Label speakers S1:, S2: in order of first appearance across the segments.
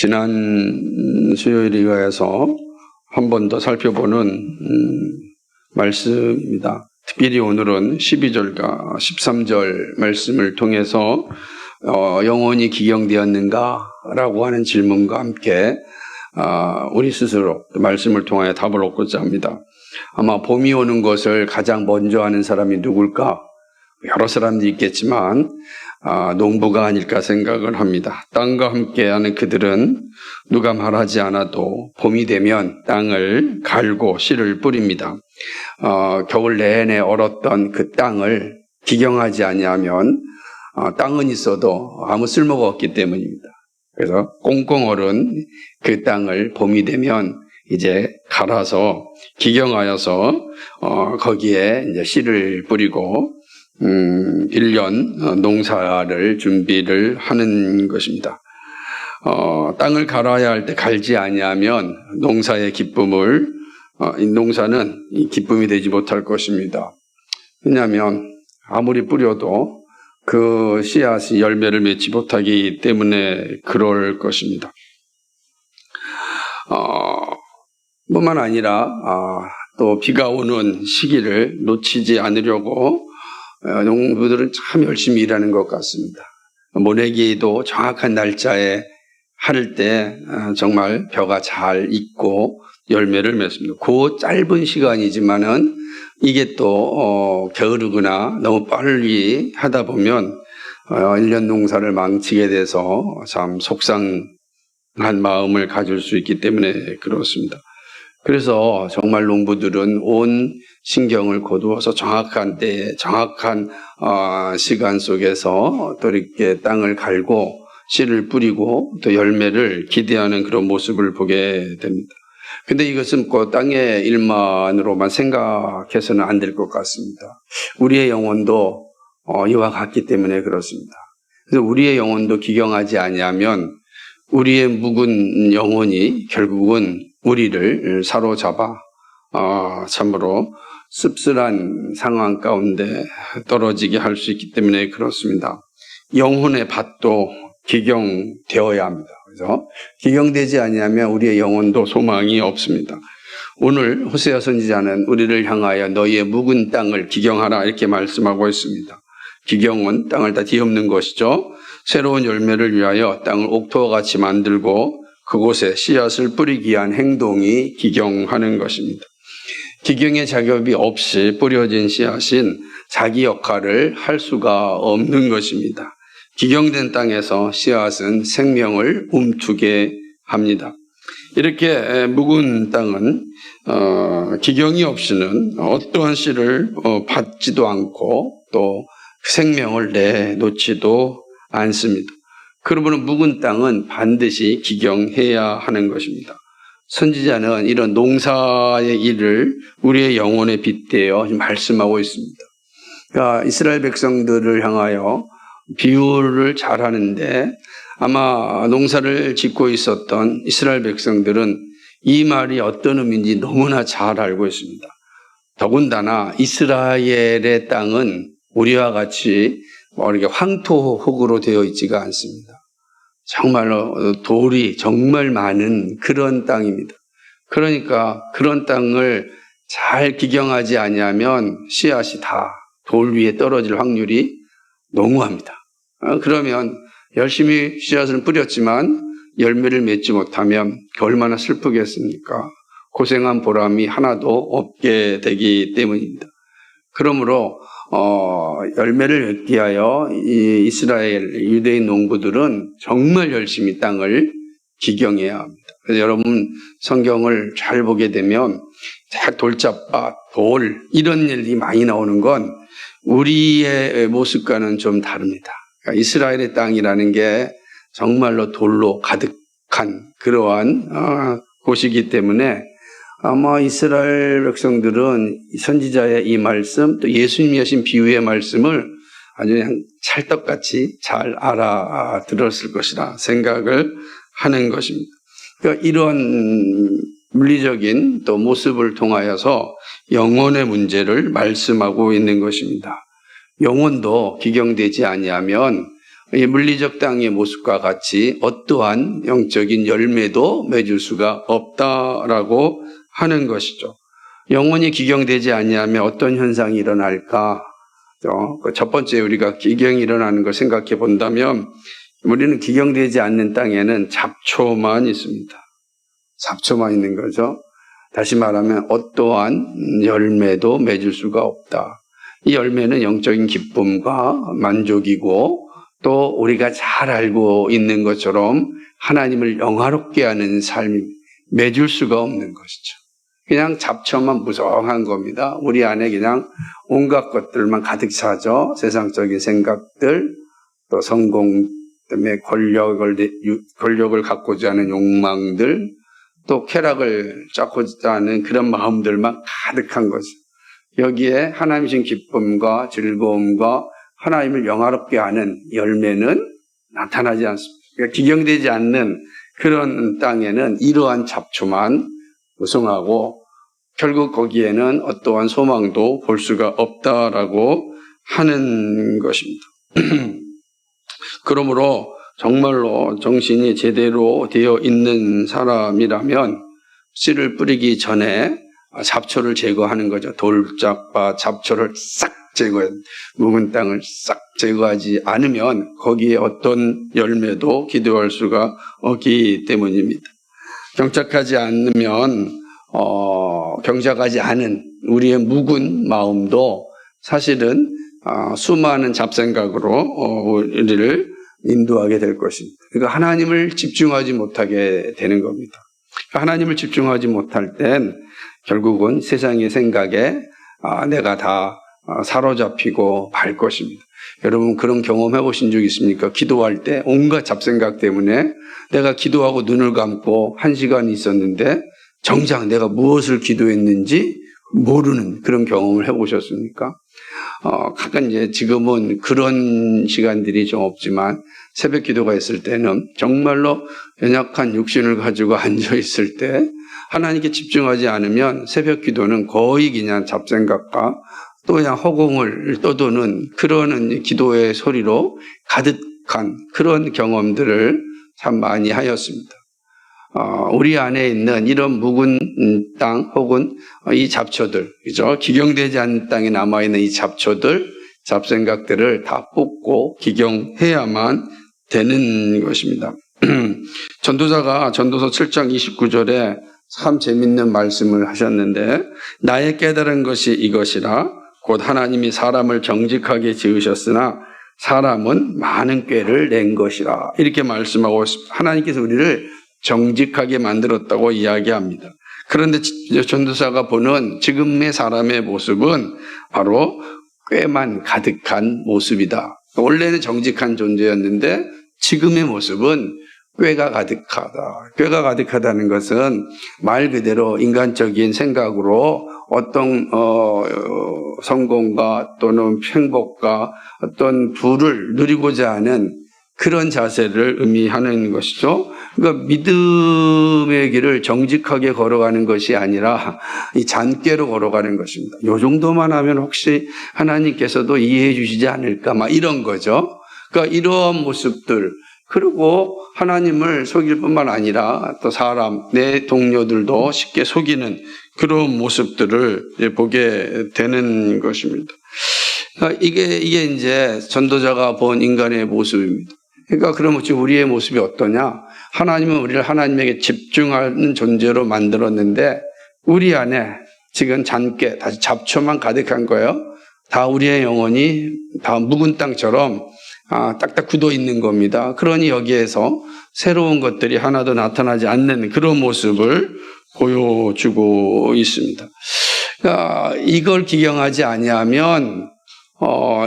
S1: 지난 수요일에 의해서 한 번 더 살펴보는 말씀입니다. 특별히 오늘은 12절과 13절 말씀을 통해서 영혼이 기경되었는가? 라고 하는 질문과 함께 우리 스스로 말씀을 통하여 답을 얻고자 합니다. 아마 봄이 오는 것을 가장 먼저 하는 사람이 누굴까? 여러 사람들이 있겠지만 농부가 아닐까 생각을 합니다. 땅과 함께하는 그들은 누가 말하지 않아도 봄이 되면 땅을 갈고 씨를 뿌립니다. 겨울 내내 얼었던 그 땅을 기경하지 아니하면 땅은 있어도 아무 쓸모가 없기 때문입니다. 그래서 꽁꽁 얼은 그 땅을 봄이 되면 이제 갈아서 기경하여서 거기에 이제 씨를 뿌리고 1년 농사를 준비를 하는 것입니다. 땅을 갈아야 할 때 갈지 아니하면 농사의 기쁨을 이 농사는 기쁨이 되지 못할 것입니다. 왜냐하면 아무리 뿌려도 그 씨앗이 열매를 맺지 못하기 때문에 그럴 것입니다. 뿐만 아니라 또 비가 오는 시기를 놓치지 않으려고 농부들은 참 열심히 일하는 것 같습니다. 모내기도 정확한 날짜에 할 때 정말 벼가 잘 익고 열매를 맺습니다. 그 짧은 시간이지만은 이게 또 게으르거나 너무 빨리 하다 보면 1년 농사를 망치게 돼서 참 속상한 마음을 가질 수 있기 때문에 그렇습니다. 그래서 정말 농부들은 온 신경을 거두어서 정확한 때에 정확한 시간 속에서 또 이렇게 땅을 갈고 씨를 뿌리고 또 열매를 기대하는 그런 모습을 보게 됩니다. 근데 이것은 그 땅의 일만으로만 생각해서는 안 될 것 같습니다. 우리의 영혼도 이와 같기 때문에 그렇습니다. 그래서 우리의 영혼도 기경하지 아니하면 우리의 묵은 영혼이 결국은 우리를 사로잡아 참으로 씁쓸한 상황 가운데 떨어지게 할 수 있기 때문에 그렇습니다. 영혼의 밭도 기경되어야 합니다. 그래서 기경되지 아니하면 우리의 영혼도 소망이 없습니다. 오늘 호세아 선지자는 우리를 향하여 너희의 묵은 땅을 기경하라 이렇게 말씀하고 있습니다. 기경은 땅을 다 뒤엎는 것이죠. 새로운 열매를 위하여 땅을 옥토와 같이 만들고 그곳에 씨앗을 뿌리기 위한 행동이 기경하는 것입니다. 기경의 작업이 없이 뿌려진 씨앗은 자기 역할을 할 수가 없는 것입니다. 기경된 땅에서 씨앗은 생명을 움트게 합니다. 이렇게 묵은 땅은 기경이 없이는 어떠한 씨를 받지도 않고 또 생명을 내놓지도 않습니다. 그러므로 묵은 땅은 반드시 기경해야 하는 것입니다. 선지자는 이런 농사의 일을 우리의 영혼에 빗대어 말씀하고 있습니다. 그러니까 이스라엘 백성들을 향하여 비유를 잘 하는데 아마 농사를 짓고 있었던 이스라엘 백성들은 이 말이 어떤 의미인지 너무나 잘 알고 있습니다. 더군다나 이스라엘의 땅은 우리와 같이 이렇게 황토 흙으로 되어 있지가 않습니다. 정말로 돌이 정말 많은 그런 땅입니다. 그러니까 그런 땅을 잘 기경하지 아니하면 씨앗이 다 돌 위에 떨어질 확률이 농후합니다. 그러면 열심히 씨앗을 뿌렸지만 열매를 맺지 못하면 얼마나 슬프겠습니까? 고생한 보람이 하나도 없게 되기 때문입니다. 그러므로 열매를 맺기 위하여 이 이스라엘 유대인 농부들은 정말 열심히 땅을 기경해야 합니다. 그래서 여러분 성경을 잘 보게 되면 돌잡아, 돌 이런 일이 많이 나오는 건 우리의 모습과는 좀 다릅니다. 그러니까 이스라엘의 땅이라는 게 정말로 돌로 가득한 그러한 곳이기 때문에 아마 이스라엘 백성들은 선지자의 이 말씀 또 예수님이 하신 비유의 말씀을 아주 그냥 찰떡같이 잘 알아들었을 것이라 생각을 하는 것입니다. 그러니까 이러한 물리적인 또 모습을 통하여서 영혼의 문제를 말씀하고 있는 것입니다. 영혼도 기경되지 아니하면 이 물리적 땅의 모습과 같이 어떠한 영적인 열매도 맺을 수가 없다라고 하는 것이죠. 영혼이 기경되지 아니하면 어떤 현상이 일어날까? 첫 번째 우리가 기경이 일어나는 걸 생각해 본다면 우리는 기경되지 않는 땅에는 잡초만 있습니다. 잡초만 있는 거죠. 다시 말하면 어떠한 열매도 맺을 수가 없다. 이 열매는 영적인 기쁨과 만족이고 또 우리가 잘 알고 있는 것처럼 하나님을 영화롭게 하는 삶이 맺을 수가 없는 것이죠. 그냥 잡초만 무성한 겁니다. 우리 안에 그냥 온갖 것들만 가득 차죠. 세상적인 생각들, 또 성공 때문에 권력을 갖고자 하는 욕망들, 또 쾌락을 쌓고자 하는 그런 마음들만 가득한 거죠. 여기에 하나님이신 기쁨과 즐거움과 하나님을 영화롭게 하는 열매는 나타나지 않습니다. 그러니까 기경되지 않는 그런 땅에는 이러한 잡초만 무성하고 결국 거기에는 어떠한 소망도 볼 수가 없다라고 하는 것입니다. 그러므로 정말로 정신이 제대로 되어 있는 사람이라면 씨를 뿌리기 전에 잡초를 제거하는 거죠. 돌짝과 잡초를 싹 제거해, 묵은 땅을 싹 제거하지 않으면 거기에 어떤 열매도 기대할 수가 없기 때문입니다. 경작하지 않으면 경작하지 않은 우리의 묵은 마음도 사실은 수많은 잡생각으로 우리를 인도하게 될 것입니다. 그러니까 하나님을 집중하지 못하게 되는 겁니다. 하나님을 집중하지 못할 땐 결국은 세상의 생각에 내가 다 사로잡히고 말 것입니다. 여러분 그런 경험 해보신 적 있습니까? 기도할 때 온갖 잡생각 때문에 내가 기도하고 눈을 감고 1시간 있었는데 정작 내가 무엇을 기도했는지 모르는 그런 경험을 해보셨습니까? 가끔 이제 지금은 그런 시간들이 좀 없지만 새벽 기도가 있을 때는 정말로 연약한 육신을 가지고 앉아 있을 때 하나님께 집중하지 않으면 새벽 기도는 거의 그냥 잡생각과 또 그냥 허공을 떠도는 그런 기도의 소리로 가득한 그런 경험들을 참 많이 하였습니다. 우리 안에 있는 이런 묵은 땅 혹은 이 잡초들, 그죠? 기경되지 않는 땅에 남아있는 이 잡초들, 잡생각들을 다 뽑고 기경해야만 되는 것입니다. 전도자가 전도서 7장 29절에 참 재밌는 말씀을 하셨는데 나의 깨달은 것이 이것이라 곧 하나님이 사람을 정직하게 지으셨으나 사람은 많은 꾀를 낸 것이라 이렇게 말씀하고 하나님께서 우리를 정직하게 만들었다고 이야기합니다. 그런데 전도사가 보는 지금의 사람의 모습은 바로 꾀만 가득한 모습이다. 원래는 정직한 존재였는데 지금의 모습은 꾀가 가득하다. 꾀가 가득하다는 것은 말 그대로 인간적인 생각으로 어떤 성공과 또는 행복과 어떤 부를 누리고자 하는 그런 자세를 의미하는 것이죠. 그러니까 믿음의 길을 정직하게 걸어가는 것이 아니라 이 잔꾀로 걸어가는 것입니다. 이 정도만 하면 혹시 하나님께서도 이해해 주시지 않을까 막 이런 거죠. 그러니까 이러한 모습들 그리고 하나님을 속일 뿐만 아니라 또 사람, 내 동료들도 쉽게 속이는 그런 모습들을 보게 되는 것입니다. 그러니까 이게 이제 전도자가 본 인간의 모습입니다. 그러니까 그러면 지금 우리의 모습이 어떠냐? 하나님은 우리를 하나님에게 집중하는 존재로 만들었는데 우리 안에 지금 잔꾀, 다시 잡초만 가득한 거예요. 다 우리의 영혼이 다 묵은 땅처럼 딱딱 굳어 있는 겁니다. 그러니 여기에서 새로운 것들이 하나도 나타나지 않는 그런 모습을 보여주고 있습니다. 그러니까 이걸 기경하지 아니하면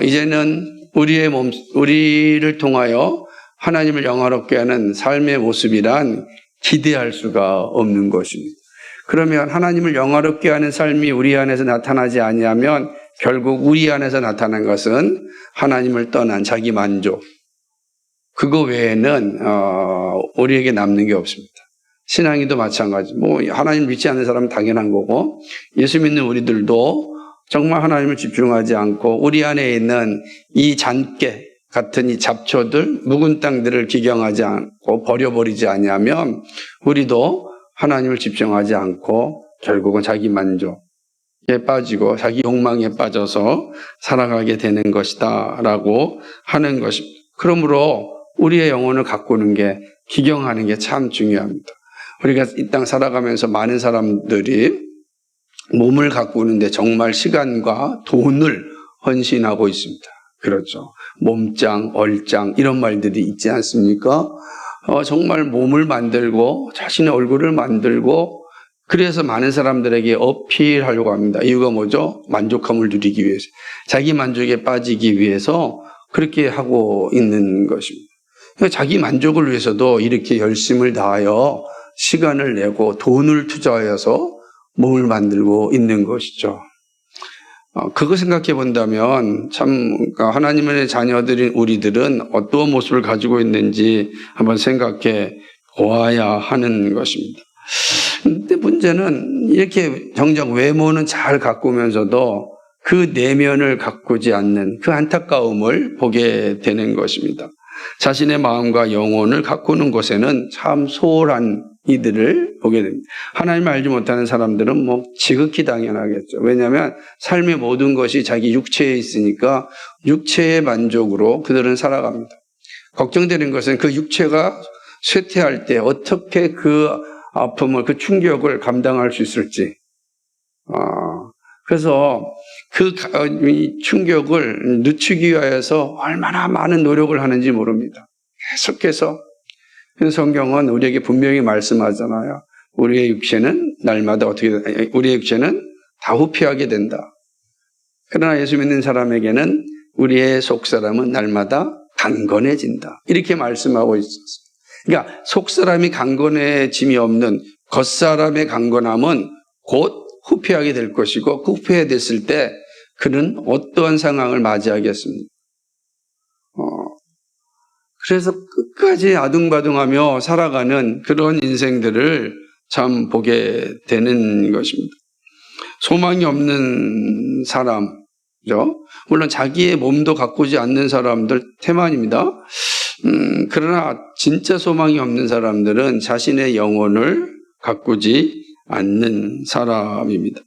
S1: 이제는 우리를 통하여 하나님을 영화롭게 하는 삶의 모습이란 기대할 수가 없는 것입니다. 그러면 하나님을 영화롭게 하는 삶이 우리 안에서 나타나지 아니하면 결국 우리 안에서 나타난 것은 하나님을 떠난 자기 만족. 그거 외에는 우리에게 남는 게 없습니다. 신앙인도 마찬가지. 하나님 믿지 않는 사람은 당연한 거고 예수 믿는 우리들도 정말 하나님을 집중하지 않고 우리 안에 있는 이 잔꾀, 같은 이 잡초들, 묵은 땅들을 기경하지 않고 버려버리지 아니하면 우리도 하나님을 집중하지 않고 결국은 자기 만족에 빠지고 자기 욕망에 빠져서 살아가게 되는 것이다 라고 하는 것입니다. 그러므로 우리의 영혼을 가꾸는 게, 기경하는 게 참 중요합니다. 우리가 이 땅 살아가면서 많은 사람들이 몸을 가꾸는데 정말 시간과 돈을 헌신하고 있습니다. 그렇죠. 몸짱, 얼짱 이런 말들이 있지 않습니까? 정말 몸을 만들고 자신의 얼굴을 만들고 그래서 많은 사람들에게 어필하려고 합니다. 이유가 뭐죠? 만족감을 누리기 위해서. 자기 만족에 빠지기 위해서 그렇게 하고 있는 것입니다. 자기 만족을 위해서도 이렇게 열심을 다하여 시간을 내고 돈을 투자하여서 몸을 만들고 있는 것이죠. 그거 생각해 본다면 참 하나님의 자녀들인 우리들은 어떤 모습을 가지고 있는지 한번 생각해 보아야 하는 것입니다. 근데 문제는 이렇게 정작 외모는 잘 가꾸면서도 그 내면을 가꾸지 않는 그 안타까움을 보게 되는 것입니다. 자신의 마음과 영혼을 가꾸는 곳에는 참 소홀한 이들을 보게 됩니다. 하나님을 알지 못하는 사람들은 지극히 당연하겠죠. 왜냐하면 삶의 모든 것이 자기 육체에 있으니까 육체의 만족으로 그들은 살아갑니다. 걱정되는 것은 그 육체가 쇠퇴할 때 어떻게 그 아픔을, 그 충격을 감당할 수 있을지. 그래서 그 충격을 늦추기 위해서 얼마나 많은 노력을 하는지 모릅니다. 계속해서. 성경은 우리에게 분명히 말씀하잖아요. 우리의 육체는 날마다 우리의 육체는 다 후피하게 된다. 그러나 예수 믿는 사람에게는 우리의 속사람은 날마다 강건해진다. 이렇게 말씀하고 있었어요. 그러니까 속사람이 강건해짐이 없는 겉사람의 강건함은 곧 후피하게 될 것이고, 그 후피됐을 때 그는 어떠한 상황을 맞이하겠습니까? 그래서 끝까지 아둥바둥하며 살아가는 그런 인생들을 참 보게 되는 것입니다. 소망이 없는 사람죠. 물론 자기의 몸도 가꾸지 않는 사람들 태만입니다. 그러나 진짜 소망이 없는 사람들은 자신의 영혼을 가꾸지 않는 사람입니다.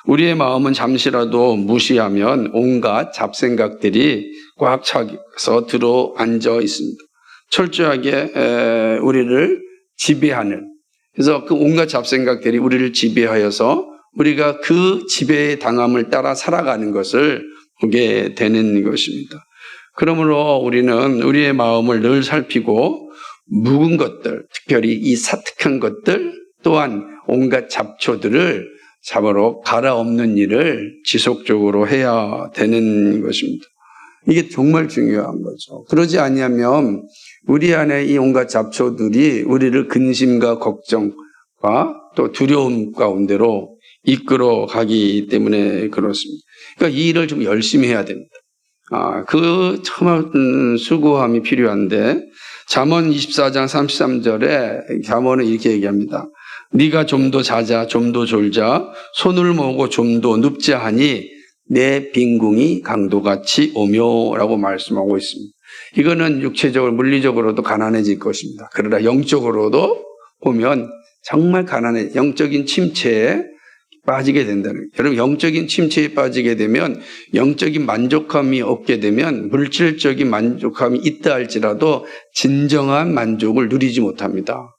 S1: 우리의 마음은 잠시라도 무시하면 온갖 잡생각들이 꽉 차서 들어 앉아 있습니다. 철저하게 우리를 지배하는, 그래서 그 온갖 잡생각들이 우리를 지배하여서 우리가 그 지배의 당함을 따라 살아가는 것을 보게 되는 것입니다. 그러므로 우리는 우리의 마음을 늘 살피고 묵은 것들, 특별히 이 사특한 것들 또한 온갖 잡초들을 잡으러 갈아엎는 일을 지속적으로 해야 되는 것입니다. 이게 정말 중요한 거죠. 그러지 아니하면 우리 안에 이 온갖 잡초들이 우리를 근심과 걱정과 또 두려움 가운데로 이끌어 가기 때문에 그렇습니다. 그러니까 이 일을 좀 열심히 해야 됩니다. 그 참 수고함이 필요한데, 잠언 24장 33절에 잠언은 이렇게 얘기합니다. 네가 좀 더 자자, 좀 더 졸자, 손을 모으고 좀 더 눕자 하니 내 빈궁이 강도같이 오며 라고 말씀하고 있습니다. 이거는 육체적으로, 물리적으로도 가난해질 것입니다. 그러나 영적으로도 보면 정말 영적인 침체에 빠지게 된다는 거예요. 여러분, 영적인 침체에 빠지게 되면, 영적인 만족감이 없게 되면 물질적인 만족감이 있다 할지라도 진정한 만족을 누리지 못합니다.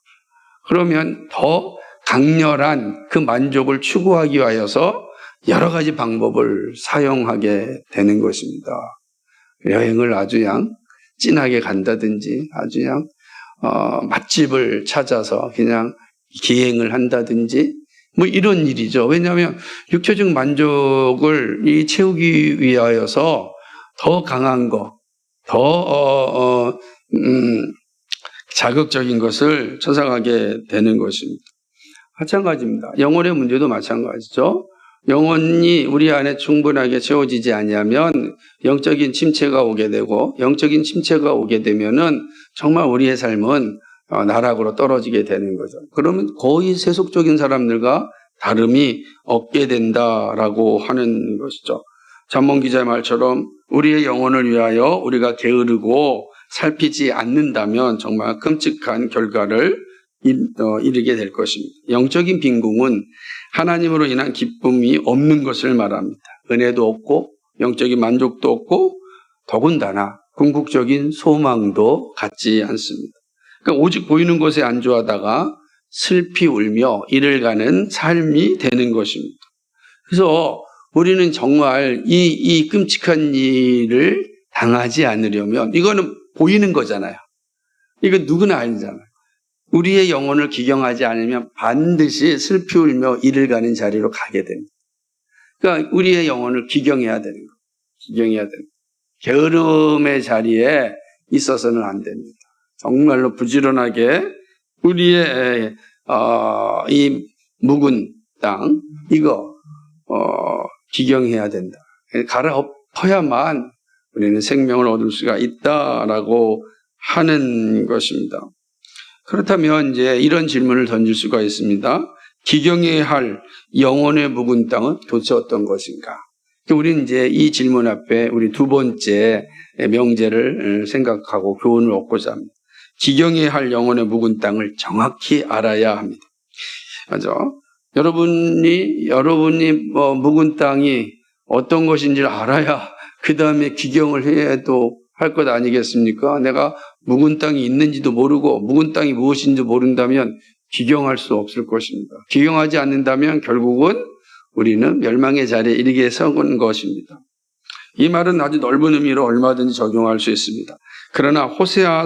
S1: 그러면 더 강렬한 그 만족을 추구하기 위하여서 여러 가지 방법을 사용하게 되는 것입니다. 여행을 아주 진하게 간다든지, 아주 맛집을 찾아서 그냥 기행을 한다든지, 이런 일이죠. 왜냐하면 육체적 만족을 채우기 위하여서 더 강한 거, 더 자극적인 것을 찾아가게 되는 것입니다. 마찬가지입니다. 영혼의 문제도 마찬가지죠. 영혼이 우리 안에 충분하게 채워지지 아니하면 영적인 침체가 오게 되고, 영적인 침체가 오게 되면은 정말 우리의 삶은 나락으로 떨어지게 되는 거죠. 그러면 거의 세속적인 사람들과 다름이 없게 된다라고 하는 것이죠. 잠언 기자의 말처럼 우리의 영혼을 위하여 우리가 게으르고 살피지 않는다면 정말 끔찍한 결과를 이르게 될 것입니다. 영적인 빈궁은 하나님으로 인한 기쁨이 없는 것을 말합니다. 은혜도 없고 영적인 만족도 없고 더군다나 궁극적인 소망도 갖지 않습니다. 그러니까 오직 보이는 것에 안주하다가 슬피 울며 이를 가는 삶이 되는 것입니다. 그래서 우리는 정말 이 끔찍한 일을 당하지 않으려면 이거는 보이는 거잖아요. 이거 누구나 알잖아요. 우리의 영혼을 기경하지 않으면 반드시 슬피 울며 이를 가는 자리로 가게 됩니다. 그러니까 우리의 영혼을 기경해야 되는 거예요. 기경해야 되는 거예요. 게으름의 자리에 있어서는 안 됩니다. 정말로 부지런하게 우리의 이 묵은 땅 이거 기경해야 된다. 갈아엎어야만 우리는 생명을 얻을 수가 있다라고 하는 것입니다. 그렇다면 이제 이런 질문을 던질 수가 있습니다. 기경해야 할 영혼의 묵은 땅은 도대체 어떤 것인가? 우리는 이제 이 질문 앞에 우리 두 번째 명제를 생각하고 교훈을 얻고자 합니다. 기경해야 할 영혼의 묵은 땅을 정확히 알아야 합니다. 맞아? 여러분이 묵은 땅이 어떤 것인지를 알아야 그 다음에 기경을 해도 할 것 아니겠습니까? 내가 묵은 땅이 있는지도 모르고 묵은 땅이 무엇인지 모른다면 기경할 수 없을 것입니다. 기경하지 않는다면 결국은 우리는 멸망의 자리에 이르게 서는 것입니다. 이 말은 아주 넓은 의미로 얼마든지 적용할 수 있습니다. 그러나 호세아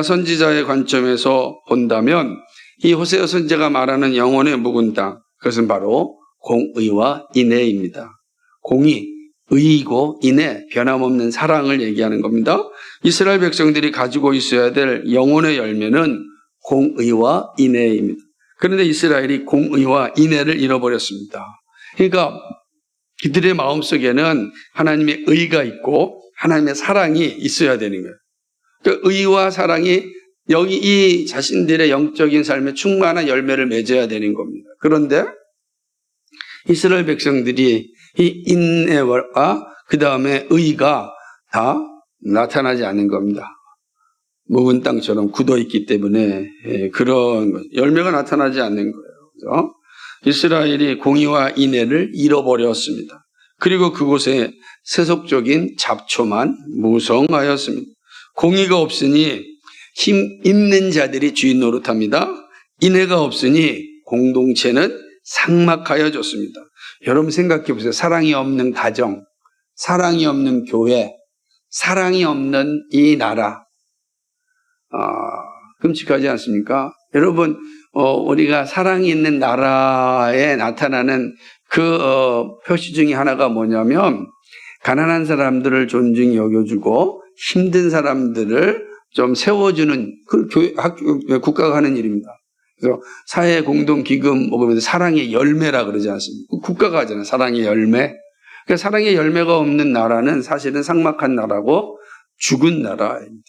S1: 선지자의 관점에서 본다면 이 호세아 선지자가 말하는 영혼의 묵은 땅, 그것은 바로 공의와 인애입니다. 공의, 의이고 인애, 변함없는 사랑을 얘기하는 겁니다. 이스라엘 백성들이 가지고 있어야 될 영혼의 열매는 공의와 인애입니다. 그런데 이스라엘이 공의와 인애를 잃어버렸습니다. 그러니까 그들의 마음속에는 하나님의 의가 있고 하나님의 사랑이 있어야 되는 거예요. 그 의와 사랑이 여기 이 자신들의 영적인 삶에 충만한 열매를 맺어야 되는 겁니다. 그런데 이스라엘 백성들이 이 인애와 그 다음에 의가 다 나타나지 않는 겁니다. 묵은 땅처럼 굳어있기 때문에 그런 열매가 나타나지 않는 거예요. 그래서 이스라엘이 공의와 인애를 잃어버렸습니다. 그리고 그곳에 세속적인 잡초만 무성하였습니다. 공의가 없으니 힘 있는 자들이 주인 노릇합니다. 인애가 없으니 공동체는 삭막하여졌습니다. 여러분 생각해 보세요. 사랑이 없는 가정, 사랑이 없는 교회, 사랑이 없는 이 나라. 끔찍하지 않습니까? 여러분, 우리가 사랑이 있는 나라에 나타나는 그 표시 중에 하나가 뭐냐면 가난한 사람들을 존중히 여겨주고 힘든 사람들을 좀 세워주는 그 국가가 하는 일입니다. 그래서 사회 공동 기금 먹으면서 사랑의 열매라 그러지 않습니까? 국가가 하잖아요. 사랑의 열매. 그러니까 사랑의 열매가 없는 나라는 사실은 삭막한 나라고 죽은 나라입니다.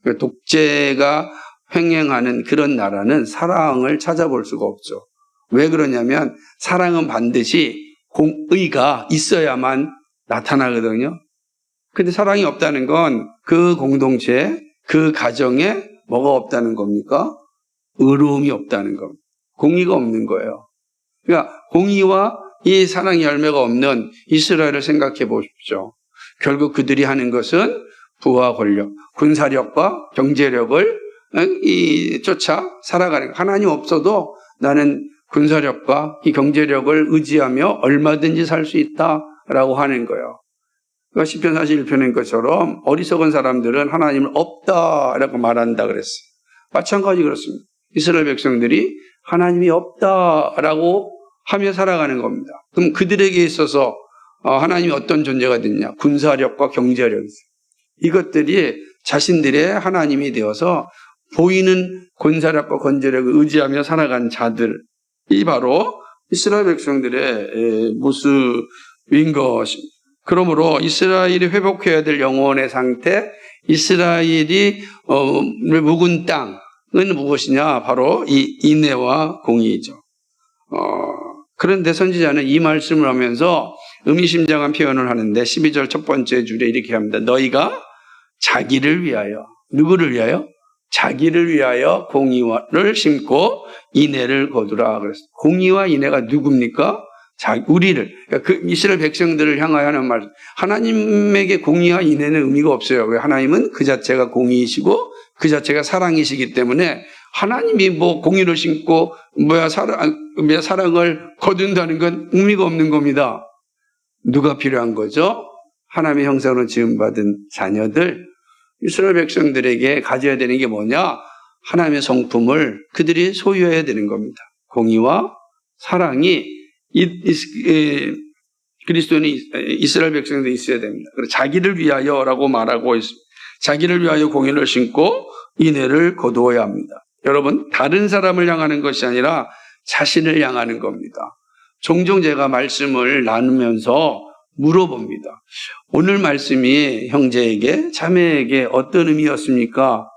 S1: 그러니까 독재가 횡행하는 그런 나라는 사랑을 찾아볼 수가 없죠. 왜 그러냐면 사랑은 반드시 공의가 있어야만 나타나거든요. 근데 사랑이 없다는 건 그 공동체, 그 가정에 뭐가 없다는 겁니까? 의로움이 없다는 겁니다. 공의가 없는 거예요. 그러니까 공의와 이 사랑의 열매가 없는 이스라엘을 생각해 보십시오. 결국 그들이 하는 것은 부와 권력, 군사력과 경제력을 쫓아 살아가는 거예요. 하나님 없어도 나는 군사력과 이 경제력을 의지하며 얼마든지 살 수 있다라고 하는 거예요. 그러니까 시편 41편인 것처럼 어리석은 사람들은 하나님을 없다라고 말한다 그랬어요. 마찬가지 그렇습니다. 이스라엘 백성들이 하나님이 없다라고 하며 살아가는 겁니다. 그럼 그들에게 있어서 하나님이 어떤 존재가 됐냐? 군사력과 경제력이 있어요. 이것들이 자신들의 하나님이 되어서 보이는 군사력과 경제력을 의지하며 살아간 자들이 바로 이스라엘 백성들의 모습인 것입니다. 그러므로 이스라엘이 회복해야 될 영혼의 상태, 이스라엘이 묵은 땅은 무엇이냐? 바로 이 인애와 공의죠. 그런데 선지자는 이 말씀을 하면서 의미심장한 표현을 하는데 12절 첫 번째 줄에 이렇게 합니다. 너희가 자기를 위하여, 누구를 위하여? 자기를 위하여 공의를 심고 인애를 거두라 그랬어요. 공의와 인애가 누굽니까? 우리를, 그러니까 그 이스라엘 백성들을 향하여 하는 말. 하나님에게 공의와 인애는 의미가 없어요. 왜? 하나님은 그 자체가 공의이시고 그 자체가 사랑이시기 때문에 하나님이 뭐 공의를 심고 사랑을 거둔다는 건 의미가 없는 겁니다. 누가 필요한 거죠? 하나님의 형상으로 지음받은 자녀들, 이스라엘 백성들에게 가져야 되는 게 뭐냐? 하나님의 성품을 그들이 소유해야 되는 겁니다. 공의와 사랑이 그리스도인이 이스라엘 백성들이 있어야 됩니다. 그래서 자기를 위하여라고 말하고 있습니다. 자기를 위하여 공의를 심고 인애를 거두어야 합니다. 여러분, 다른 사람을 향하는 것이 아니라 자신을 향하는 겁니다. 종종 제가 말씀을 나누면서 물어봅니다. 오늘 말씀이 형제에게, 자매에게 어떤 의미였습니까?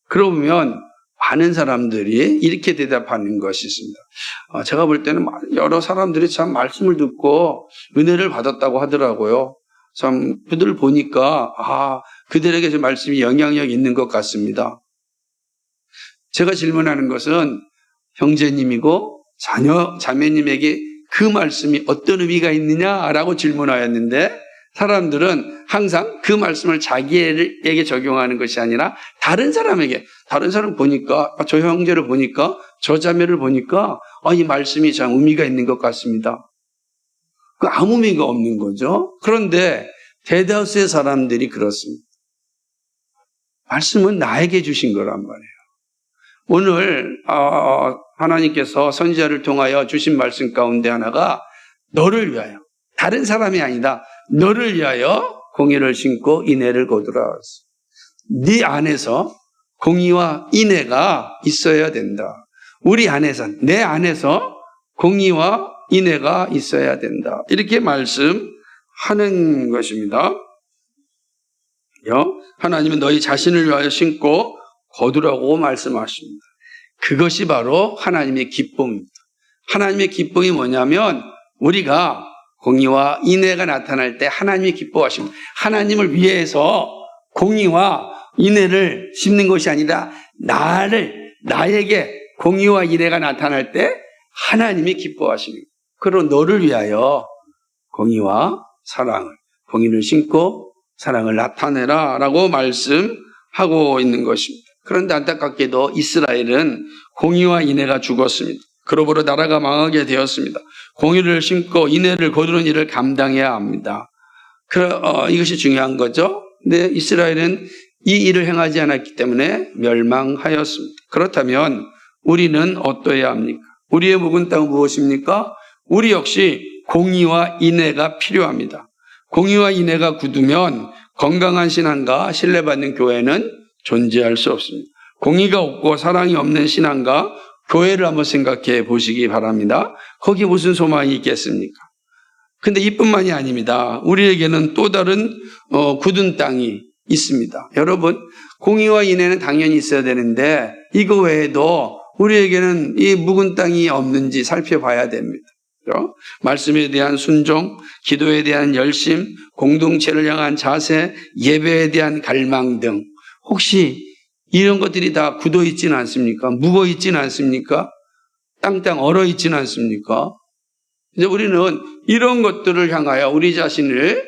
S1: 그러면 많은 사람들이 이렇게 대답하는 것이 있습니다. 제가 볼 때는 여러 사람들이 참 말씀을 듣고 은혜를 받았다고 하더라고요. 참 그들을 보니까 그들에게 저 말씀이 영향력 있는 것 같습니다. 제가 질문하는 것은 형제님이고 자매님에게 그 말씀이 어떤 의미가 있느냐라고 질문하였는데 사람들은 항상 그 말씀을 자기에게 적용하는 것이 아니라 다른 사람에게, 다른 사람 보니까, 저 형제를 보니까, 저 자매를 보니까 이 말씀이 참 의미가 있는 것 같습니다. 그 아무 의미가 없는 거죠. 그런데 대다수의 사람들이 그렇습니다. 말씀은 나에게 주신 거란 말이에요. 오늘 하나님께서 선지자를 통하여 주신 말씀 가운데 하나가 너를 위하여, 다른 사람이 아니다, 너를 위하여 공의를 심고 인애를 거두라. 네 안에서 공의와 인애가 있어야 된다. 우리 안에서, 내 안에서 공의와 인애가 있어야 된다. 이렇게 말씀하는 것입니다. 하나님은 너희 자신을 위하여 심고 거두라고 말씀하십니다. 그것이 바로 하나님의 기쁨입니다. 하나님의 기쁨이 뭐냐면 우리가 공의와 인애가 나타날 때 하나님이 기뻐하십니다. 하나님을 위해서 공의와 인애를 심는 것이 아니라 나에게 공의와 인애가 나타날 때 하나님이 기뻐하십니다. 그리고 너를 위하여 공의와 사랑을, 공의를 심고 사랑을 나타내라 라고 말씀하고 있는 것입니다. 그런데 안타깝게도 이스라엘은 공의와 인애가 죽었습니다. 그러므로 나라가 망하게 되었습니다. 공의를 심고 인애를 거두는 일을 감당해야 합니다. 이것이 중요한 거죠. 근데 이스라엘은 이 일을 행하지 않았기 때문에 멸망하였습니다. 그렇다면 우리는 어떠해야 합니까? 우리의 묵은 땅은 무엇입니까? 우리 역시 공의와 인애가 필요합니다. 공의와 인애가 굳으면 건강한 신앙과 신뢰받는 교회는 존재할 수 없습니다. 공의가 없고 사랑이 없는 신앙과 교회를 한번 생각해 보시기 바랍니다. 거기 무슨 소망이 있겠습니까? 근데 이뿐만이 아닙니다. 우리에게는 또 다른 굳은 땅이 있습니다. 여러분, 공의와 인애는 당연히 있어야 되는데 이거 외에도 우리에게는 이 묵은 땅이 없는지 살펴봐야 됩니다. 그렇죠? 말씀에 대한 순종, 기도에 대한 열심, 공동체를 향한 자세, 예배에 대한 갈망 등 혹시 이런 것들이 다 굳어 있지는 않습니까? 묵어 있지는 않습니까? 땅땅 얼어 있지는 않습니까? 이제 우리는 이런 것들을 향하여 우리 자신을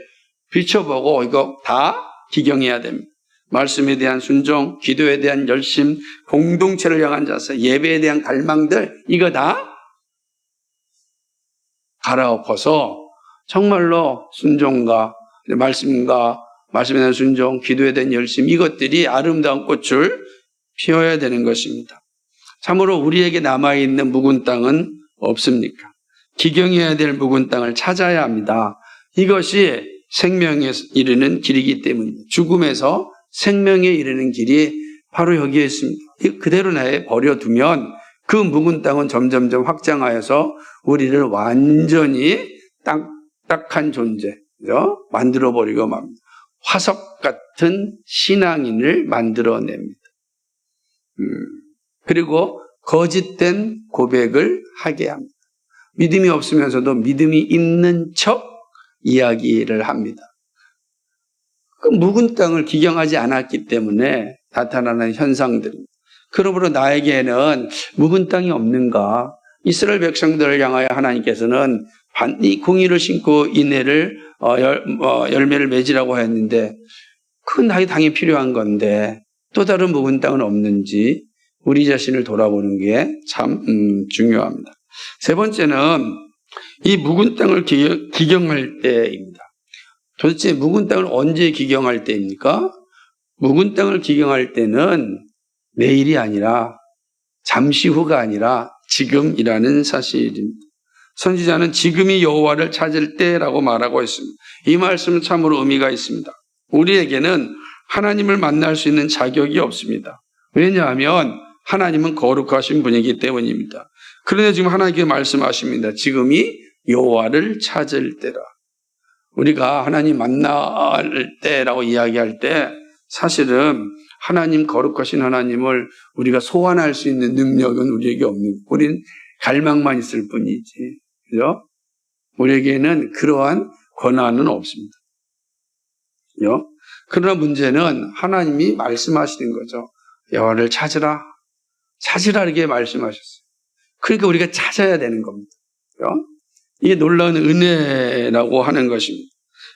S1: 비춰보고 이거 다 기경해야 됩니다. 말씀에 대한 순종, 기도에 대한 열심, 공동체를 향한 자세, 예배에 대한 갈망들 이거 다 갈아엎어서 정말로 순종과 말씀에 대한 순종, 기도에 대한 열심 이것들이 아름다운 꽃을 피워야 되는 것입니다. 참으로 우리에게 남아있는 묵은 땅은 없습니까? 기경해야 될 묵은 땅을 찾아야 합니다. 이것이 생명에 이르는 길이기 때문입니다. 죽음에서 생명에 이르는 길이 바로 여기에 있습니다. 그대로 버려두면 그 묵은 땅은 점점점 확장하여서 우리를 완전히 딱딱한 존재, 만들어버리고 맙니다. 화석 같은 신앙인을 만들어냅니다. 그리고 거짓된 고백을 하게 합니다. 믿음이 없으면서도 믿음이 있는 척 이야기를 합니다. 그 묵은 땅을 기경하지 않았기 때문에 나타나는 현상들입니다. 그러므로 나에게는 묵은 땅이 없는가? 이스라엘 백성들을 향하여 하나님께서는 이 공의를 심고 인애를 열매를 맺으라고 했는데 그건 나에게 당연히 필요한 건데 또 다른 묵은 땅은 없는지 우리 자신을 돌아보는 게 참 중요합니다. 세 번째는 이 묵은 땅을 기경할 때입니다. 도대체 묵은 땅을 언제 기경할 때입니까? 묵은 땅을 기경할 때는 내일이 아니라 잠시 후가 아니라 지금이라는 사실입니다. 선지자는 지금이 여호와를 찾을 때라고 말하고 있습니다. 이 말씀은 참으로 의미가 있습니다. 우리에게는 하나님을 만날 수 있는 자격이 없습니다. 왜냐하면 하나님은 거룩하신 분이기 때문입니다. 그런데 지금 하나님께 말씀하십니다. 지금이 여호와를 찾을 때라. 우리가 하나님 만날 때라고 이야기할 때 사실은 하나님 거룩하신 하나님을 우리가 소환할 수 있는 능력은 우리에게 없는, 우리는 갈망만 있을 뿐이지. 그죠? 우리에게는 그러한 권한은 없습니다. 그죠? 그러나 문제는 하나님이 말씀하시는 거죠. 여호와를 찾으라. 찾으라 이렇게 말씀하셨어요. 그러니까 우리가 찾아야 되는 겁니다. 그죠? 이게 놀라운 은혜라고 하는 것입니다.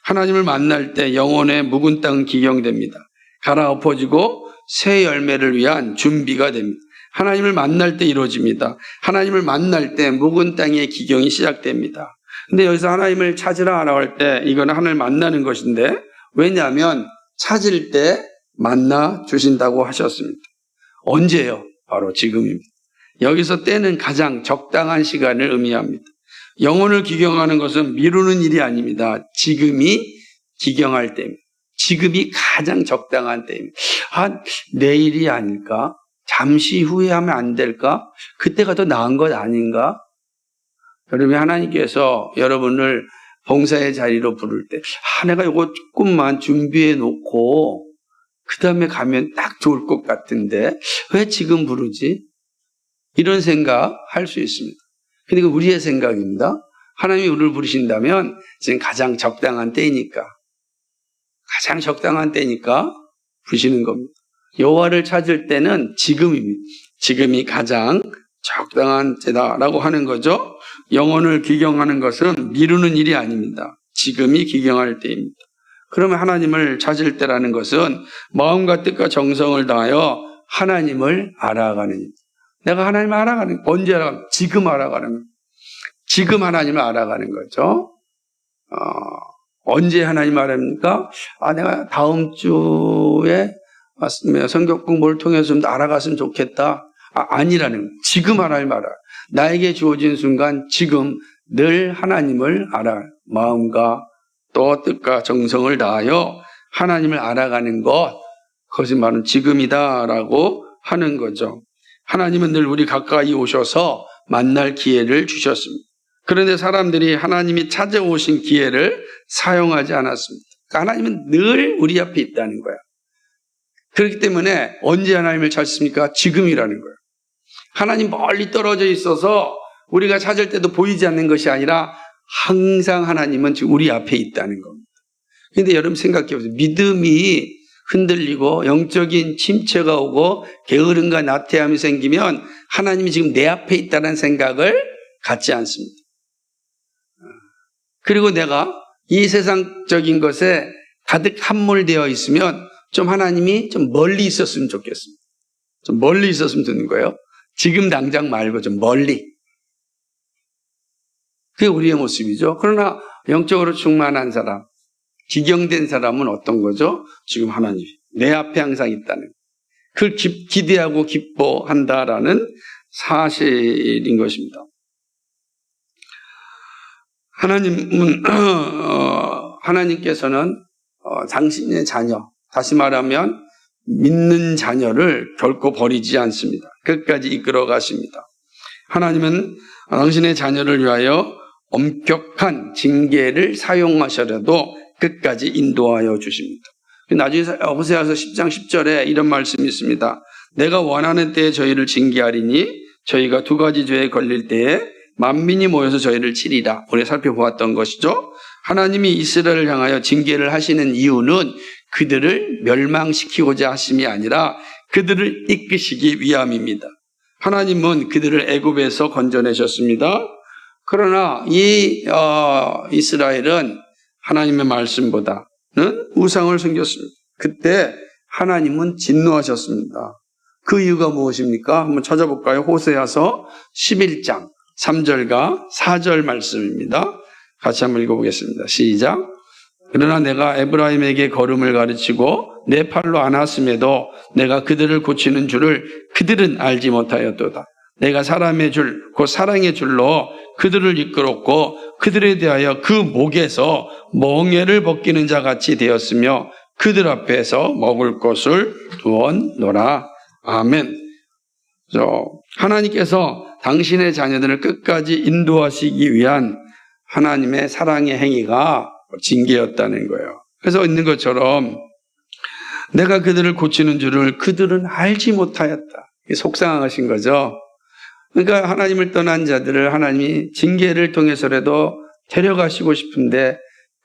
S1: 하나님을 만날 때 영혼의 묵은 땅은 기경됩니다. 갈아엎어지고 새 열매를 위한 준비가 됩니다. 하나님을 만날 때 이루어집니다. 하나님을 만날 때 묵은 땅의 기경이 시작됩니다. 근데 여기서 하나님을 찾으라라고 할 때 이거는 하나님을 만나는 것인데 왜냐하면 찾을 때 만나 주신다고 하셨습니다. 언제요? 바로 지금입니다. 여기서 때는 가장 적당한 시간을 의미합니다. 영혼을 기경하는 것은 미루는 일이 아닙니다. 지금이 기경할 때입니다. 지금이 가장 적당한 때입니다. 내일이 아닐까? 잠시 후에 하면 안 될까? 그때가 더 나은 것 아닌가? 여러분, 하나님께서 여러분을 봉사의 자리로 부를 때 내가 이거 조금만 준비해 놓고 그 다음에 가면 딱 좋을 것 같은데 왜 지금 부르지? 이런 생각 할 수 있습니다. 근데 그 우리의 생각입니다. 하나님이 우리를 부르신다면 지금 가장 적당한 때이니까 부르시는 겁니다. 여호와를 찾을 때는 지금입니다. 지금이 가장 적당한 때다라고 하는 거죠. 영혼을 기경하는 것은 미루는 일이 아닙니다. 지금이 기경할 때입니다. 그러면 하나님을 찾을 때라는 것은 마음과 뜻과 정성을 다하여 하나님을 알아가는 일. 내가 하나님을 알아가는, 언제 알아가는? 지금 알아가는 거예요. 지금 하나님을 알아가는 거죠. 언제 하나님을 알아갑니까? 내가 다음 주에 성경 공부를 통해서 좀 알아갔으면 좋겠다. 아니라는 거예요. 지금 하나님을 알아. 나에게 주어진 순간 지금 늘 하나님을 알아. 마음과 또 뜻과 정성을 다하여 하나님을 알아가는 것, 그것이 바로 지금이다라고 하는 거죠. 하나님은 늘 우리 가까이 오셔서 만날 기회를 주셨습니다. 그런데 사람들이 하나님이 찾아오신 기회를 사용하지 않았습니다. 그러니까 하나님은 늘 우리 앞에 있다는 거야. 그렇기 때문에 언제 하나님을 찾습니까? 지금이라는 거예요. 하나님 멀리 떨어져 있어서 우리가 찾을 때도 보이지 않는 것이 아니라 항상 하나님은 지금 우리 앞에 있다는 겁니다. 그런데 여러분 생각해 보세요. 믿음이 흔들리고 영적인 침체가 오고 게으름과 나태함이 생기면 하나님이 지금 내 앞에 있다는 생각을 갖지 않습니다. 그리고 내가 이 세상적인 것에 가득 함몰되어 있으면 좀 하나님이 좀 멀리 있었으면 좋겠습니다. 좀 멀리 있었으면 되는 거예요. 지금 당장 말고 좀 멀리. 그게 우리의 모습이죠. 그러나 영적으로 충만한 사람, 기경된 사람은 어떤 거죠? 지금 하나님이 내 앞에 항상 있다는, 그걸 기대하고 기뻐한다라는 사실인 것입니다. 하나님께서는 당신의 자녀, 다시 말하면 믿는 자녀를 결코 버리지 않습니다. 끝까지 이끌어 가십니다. 하나님은 당신의 자녀를 위하여 엄격한 징계를 사용하셔도 끝까지 인도하여 주십니다. 나중에 호세아서 10장 10절에 이런 말씀이 있습니다. 내가 원하는 때에 저희를 징계하리니 저희가 두 가지 죄에 걸릴 때에 만민이 모여서 저희를 치리라. 우리가 살펴보았던 것이죠. 하나님이 이스라엘을 향하여 징계를 하시는 이유는 그들을 멸망시키고자 하심이 아니라 그들을 이끄시기 위함입니다. 하나님은 그들을 애굽에서 건져내셨습니다. 그러나 이 이스라엘은 하나님의 말씀보다는 우상을 섬겼습니다. 그때 하나님은 진노하셨습니다. 그 이유가 무엇입니까? 한번 찾아볼까요? 호세아서 11장 3절과 4절 말씀입니다. 같이 한번 읽어보겠습니다. 시작. 그러나 내가 에브라임에게 걸음을 가르치고 내 팔로 안았음에도 내가 그들을 고치는 줄을 그들은 알지 못하였도다. 내가 사람의 줄, 곧 사랑의 줄로 그들을 이끌었고 그들에 대하여 그 목에서 멍에를 벗기는 자 같이 되었으며 그들 앞에서 먹을 것을 두었노라. 아멘. 하나님께서 당신의 자녀들을 끝까지 인도하시기 위한 하나님의 사랑의 행위가 징계였다는 거예요. 그래서 있는 것처럼 내가 그들을 고치는 줄을 그들은 알지 못하였다. 속상하신 거죠. 그러니까 하나님을 떠난 자들을 하나님이 징계를 통해서라도 데려가시고 싶은데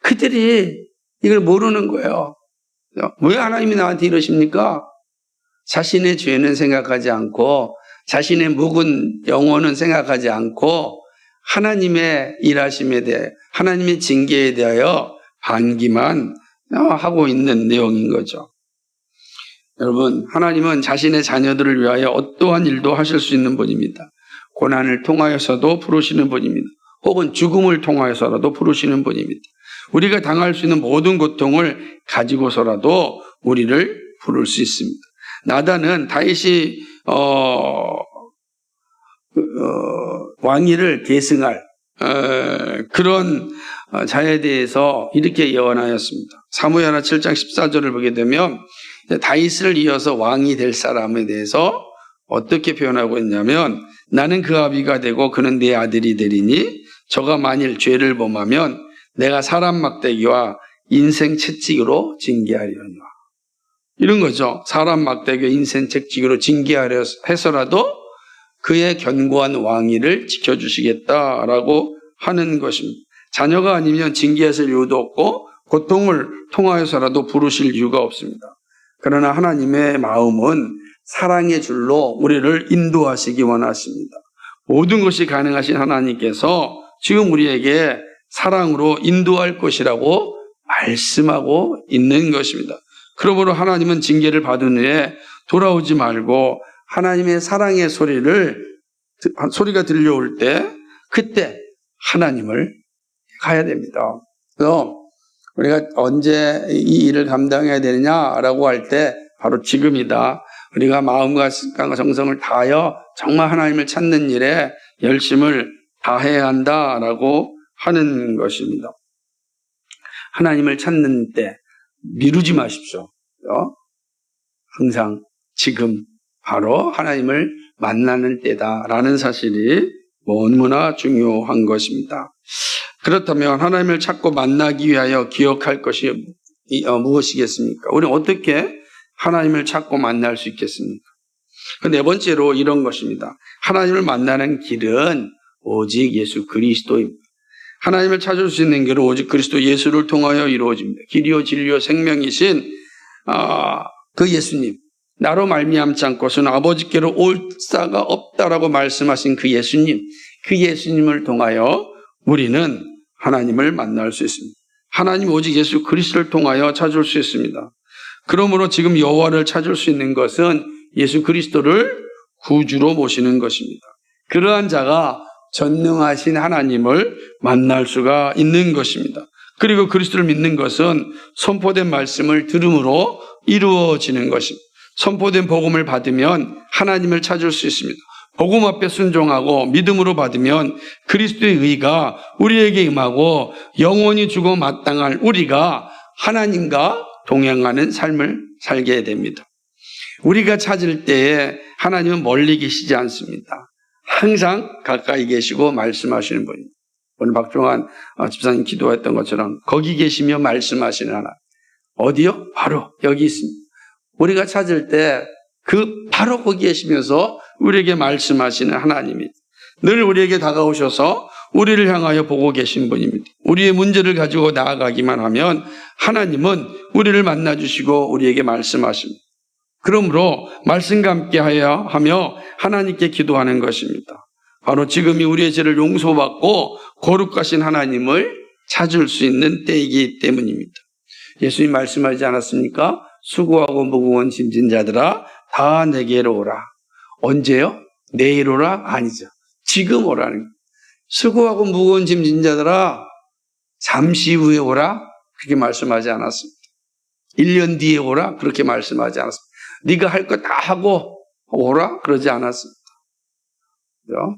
S1: 그들이 이걸 모르는 거예요. 왜 하나님이 나한테 이러십니까? 자신의 죄는 생각하지 않고 자신의 묵은 영혼은 생각하지 않고 하나님의 일하심에 대해 하나님의 징계에 대하여 반기만 하고 있는 내용인 거죠. 여러분, 하나님은 자신의 자녀들을 위하여 어떠한 일도 하실 수 있는 분입니다. 고난을 통하여서도 부르시는 분입니다. 혹은 죽음을 통하여서라도 부르시는 분입니다. 우리가 당할 수 있는 모든 고통을 가지고서라도 우리를 부를 수 있습니다. 나단은 다윗이 왕위를 계승할 그런 자에 대해서 이렇게 예언하였습니다. 사무엘하 7장 14절을 보게 되면 다윗을 이어서 왕이 될 사람에 대해서 어떻게 표현하고 있냐면 나는 그 아비가 되고 그는 내 아들이 되리니 저가 만일 죄를 범하면 내가 사람 막대기와 인생 채찍으로 징계하리로니와. 이런 거죠. 사람 막대기와 인생 채찍으로 징계하려 해서라도 그의 견고한 왕위를 지켜주시겠다라고 하는 것입니다. 자녀가 아니면 징계하실 이유도 없고 고통을 통하여서라도 부르실 이유가 없습니다. 그러나 하나님의 마음은 사랑의 줄로 우리를 인도하시기 원하십니다. 모든 것이 가능하신 하나님께서 지금 우리에게 사랑으로 인도할 것이라고 말씀하고 있는 것입니다. 그러므로 하나님은 징계를 받은 후에 돌아오지 말고 하나님의 사랑의 소리가 들려올 때 그때 하나님을 가야 됩니다. 그래서 우리가 언제 이 일을 감당해야 되느냐라고 할 때 바로 지금이다. 우리가 마음과 시간과 정성을 다하여 정말 하나님을 찾는 일에 열심을 다해야 한다라고 하는 것입니다. 하나님을 찾는 때 미루지 마십시오. 항상 지금 바로 하나님을 만나는 때다라는 사실이 너무나 중요한 것입니다. 그렇다면 하나님을 찾고 만나기 위하여 기억할 것이 무엇이겠습니까? 우리는 어떻게 하나님을 찾고 만날 수 있겠습니까? 네 번째로 이런 것입니다. 하나님을 만나는 길은 오직 예수 그리스도입니다. 하나님을 찾을 수 있는 길은 오직 그리스도 예수를 통하여 이루어집니다. 길이요 진리요 생명이신 그 예수님, 나로 말미암지 않고서는 아버지께로 올 자가 없다라고 말씀하신 그 예수님을 통하여 우리는 하나님을 만날 수 있습니다. 하나님 오직 예수 그리스도를 통하여 찾을 수 있습니다. 그러므로 지금 여호와를 찾을 수 있는 것은 예수 그리스도를 구주로 모시는 것입니다. 그러한 자가 전능하신 하나님을 만날 수가 있는 것입니다. 그리고 그리스도를 믿는 것은 선포된 말씀을 들음으로 이루어지는 것입니다. 선포된 복음을 받으면 하나님을 찾을 수 있습니다. 복음 앞에 순종하고 믿음으로 받으면 그리스도의 의가 우리에게 임하고 영원히 죽어 마땅할 우리가 하나님과 동행하는 삶을 살게 됩니다. 우리가 찾을 때에 하나님은 멀리 계시지 않습니다. 항상 가까이 계시고 말씀하시는 분입니다. 오늘 박종환 집사님 기도했던 것처럼 거기 계시며 말씀하시는 하나님. 어디요? 바로 여기 있습니다. 우리가 찾을 때 그 바로 거기 계시면서 우리에게 말씀하시는 하나님이 늘 우리에게 다가오셔서 우리를 향하여 보고 계신 분입니다. 우리의 문제를 가지고 나아가기만 하면 하나님은 우리를 만나주시고 우리에게 말씀하십니다. 그러므로 말씀과 함께 하며 하나님께 기도하는 것입니다. 바로 지금이 우리의 죄를 용서받고 거룩하신 하나님을 찾을 수 있는 때이기 때문입니다. 예수님 말씀하지 않았습니까? 수고하고 무거운 짐진 자들아 다 내게로 오라. 언제요? 내일 오라? 아니죠. 지금 오라는 거예요. 수고하고 무거운 짐진 자들아 잠시 후에 오라? 그렇게 말씀하지 않았습니다. 1년 뒤에 오라? 그렇게 말씀하지 않았습니다. 네가 할 거 다 하고 오라? 그러지 않았습니다. 그렇죠?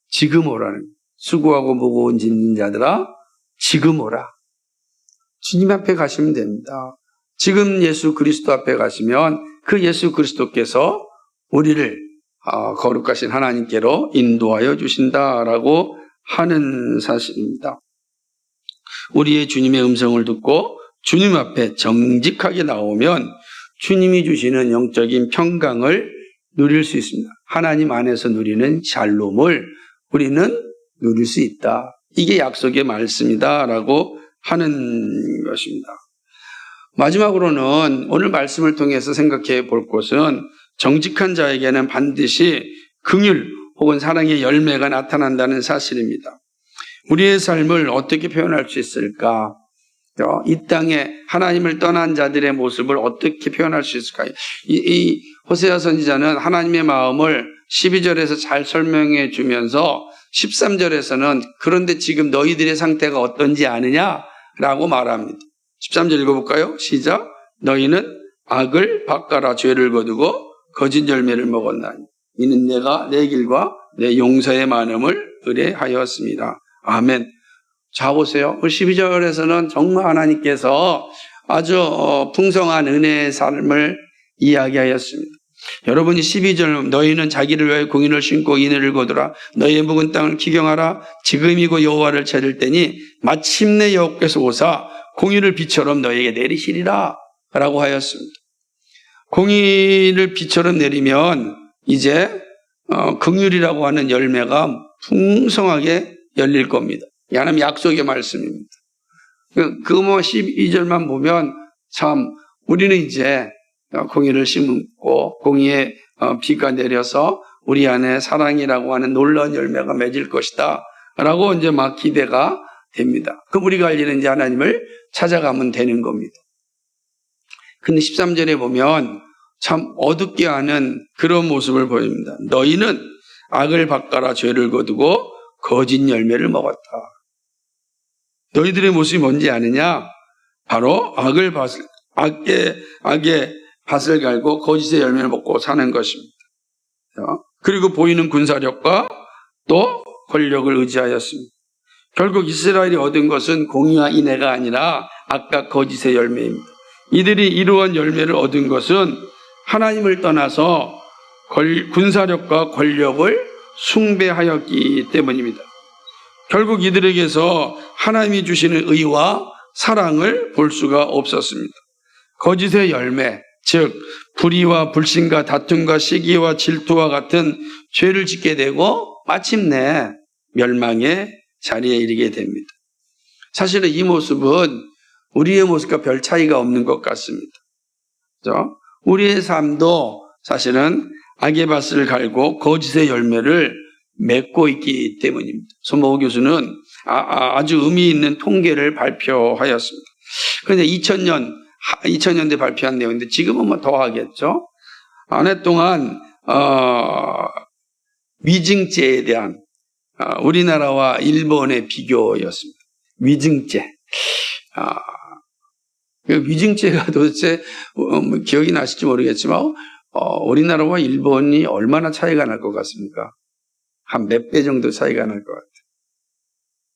S1: 지금 오라는 거예요. 수고하고 무거운 짐진 자들아 지금 오라. 주님 앞에 가시면 됩니다. 지금 예수 그리스도 앞에 가시면 그 예수 그리스도께서 우리를 거룩하신 하나님께로 인도하여 주신다라고 하는 사실입니다. 우리의 주님의 음성을 듣고 주님 앞에 정직하게 나오면 주님이 주시는 영적인 평강을 누릴 수 있습니다. 하나님 안에서 누리는 샬롬을 우리는 누릴 수 있다. 이게 약속의 말씀이다라고 하는 것입니다. 마지막으로는 오늘 말씀을 통해서 생각해 볼 것은 정직한 자에게는 반드시 긍휼 혹은 사랑의 열매가 나타난다는 사실입니다. 우리의 삶을 어떻게 표현할 수 있을까? 이 땅에 하나님을 떠난 자들의 모습을 어떻게 표현할 수 있을까요? 이 호세아 선지자는 하나님의 마음을 12절에서 잘 설명해 주면서 13절에서는 그런데 지금 너희들의 상태가 어떤지 아느냐라고 말합니다. 13절 읽어볼까요? 시작. 너희는 악을 바꿔라 죄를 거두고 거짓 열매를 먹었나니 이는 내가 내 길과 내 용서의 많음을 의뢰하였습니다. 아멘. 자 보세요. 12절에서는 정말 하나님께서 아주 풍성한 은혜의 삶을 이야기하였습니다. 여러분이 12절 너희는 자기를 위하여 공인을 신고 인을 거두라. 너희의 묵은 땅을 기경하라. 지금이고 여호와를 찾을 때니 마침내 여호와께서 오사 공의를 비처럼 너희에게 내리시리라 라고 하였습니다. 공의를 비처럼 내리면 이제 긍휼이라고 하는 열매가 풍성하게 열릴 겁니다. 하나님 약속의 말씀입니다. 그 12절만 보면 참 우리는 이제 공의를 심고 공의의 비가 내려서 우리 안에 사랑이라고 하는 놀라운 열매가 맺을 것이다 라고 이제 막 기대가 됩니다. 그럼 우리가 할 일은 이제 하나님을 찾아가면 되는 겁니다. 근데 13절에 보면 참 어둡게 하는 그런 모습을 보입니다. 너희는 악을 바꿔라 죄를 거두고 거짓 열매를 먹었다. 너희들의 모습이 뭔지 아느냐? 바로 악의 밭을 갈고 거짓의 열매를 먹고 사는 것입니다. 그리고 보이는 군사력과 또 권력을 의지하였습니다. 결국 이스라엘이 얻은 것은 공의와 인애가 아니라 악과 거짓의 열매입니다. 이들이 이러한 열매를 얻은 것은 하나님을 떠나서 군사력과 권력을 숭배하였기 때문입니다. 결국 이들에게서 하나님이 주시는 의와 사랑을 볼 수가 없었습니다. 거짓의 열매, 즉 불의와 불신과 다툼과 시기와 질투와 같은 죄를 짓게 되고 마침내 멸망의 자리에 이르게 됩니다. 사실은 이 모습은 우리의 모습과 별 차이가 없는 것 같습니다. 그렇죠? 우리의 삶도 사실은 악의 밭을 갈고 거짓의 열매를 맺고 있기 때문입니다. 손모호 교수는 아주 의미 있는 통계를 발표하였습니다. 그런데 2000년대 발표한 내용인데 지금은 뭐 더 하겠죠. 한 해 동안 위증죄에 대한 우리나라와 일본의 비교였습니다. 위증죄. 위증죄가 도대체 기억이 나실지 모르겠지만 우리나라와 일본이 얼마나 차이가 날 것 같습니까? 한 몇 배 정도 차이가 날 것 같아요.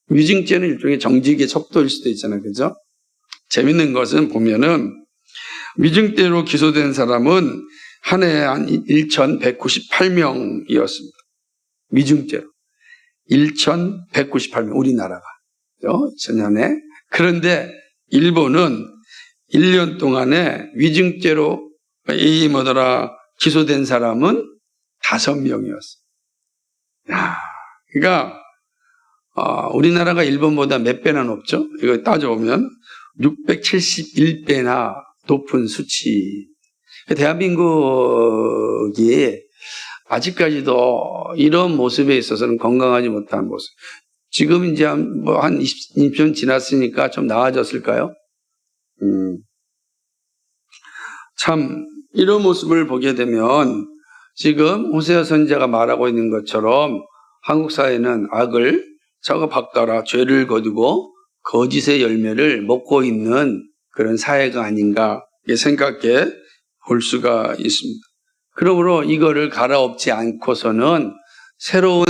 S1: 위증죄는 일종의 정직의 척도일 수도 있잖아요. 그죠? 재밌는 것은 보면은 위증죄로 기소된 사람은 한 해에 한 1,198명이었습니다. 위증죄로. 1,198명, 우리나라가. 2000년에. 그런데 일본은 1년 동안에 위증죄로 기소된 사람은 5명이었어요. 그러니까 우리나라가 일본보다 몇 배나 높죠? 이거 따져보면 671배나 높은 수치. 대한민국이 아직까지도 이런 모습에 있어서는 건강하지 못한 모습. 지금 이제 한 20년 지났으니까 좀 나아졌을까요? 참, 이런 모습을 보게 되면 지금 호세아 선지자가 말하고 있는 것처럼 한국 사회는 악을 저거 바꿔라, 죄를 거두고 거짓의 열매를 먹고 있는 그런 사회가 아닌가 생각해 볼 수가 있습니다. 그러므로 이거를 갈아엎지 않고서는 새로운